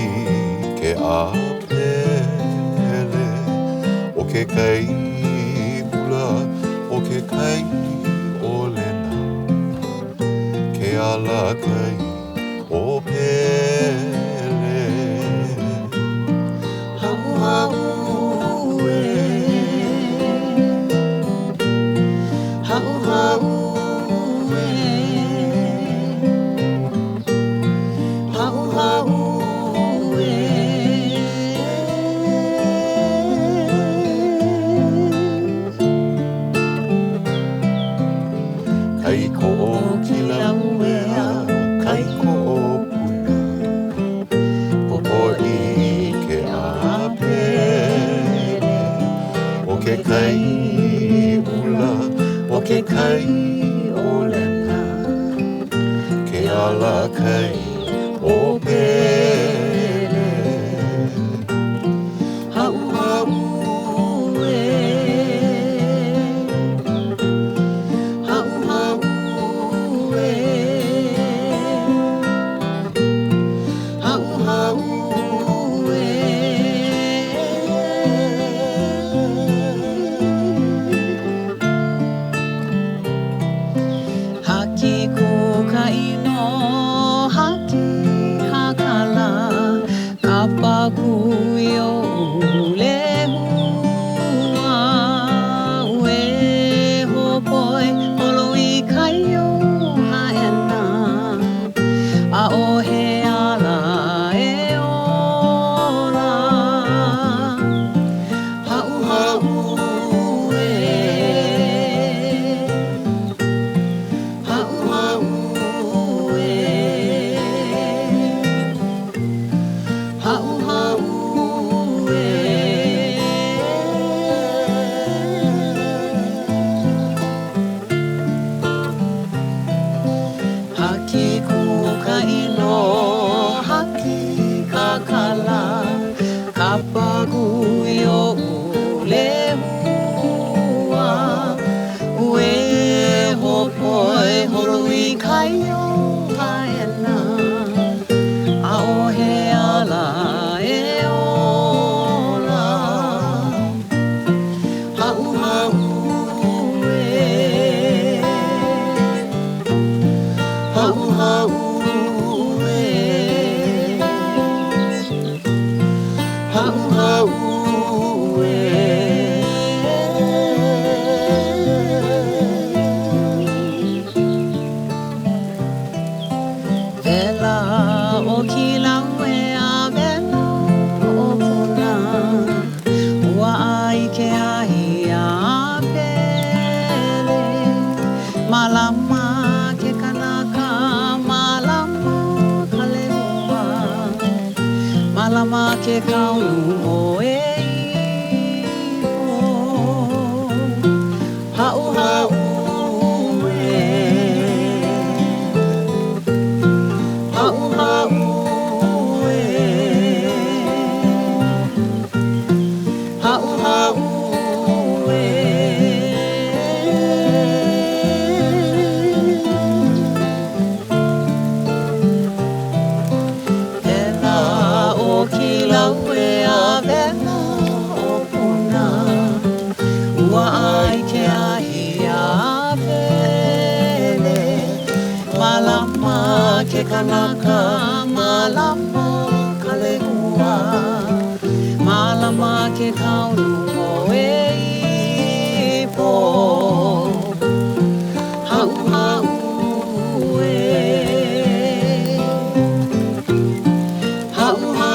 i ke apele o ke kai ula o ke kai olena ke ala kai o pele hau hau e hau hau e hau hau kai ko o kilauea, kai ko o puna, popo i ke apele, o ke kai ula, o ke kai olena, ke ala kai o pele, hau hau e. Haki kukaino, haki hakala, kapakuyo ulehua, ue hopoi, holoi kaio haena, a ohe ala e ola, hau hau e. Haki kukaino, haki kakala, kapakuyo ulehua, ue hopoi holoi kaio haena, a ohe ala e ola, hau hau e. Hau hau e, hau hau e. Vela o kilauea, vela o puna, ua ai ke ahi a pele, malama ke kanaka, malama ka lehua, malama ke kaunu o e iho, hau hau e, hau hau e, hau hau e. Kilauea vela o puna, ua ai ke ahi a pele, malama ke kanaka, malama ka lehua, malama ke kaunu o e ipo, hau hau e, hau hau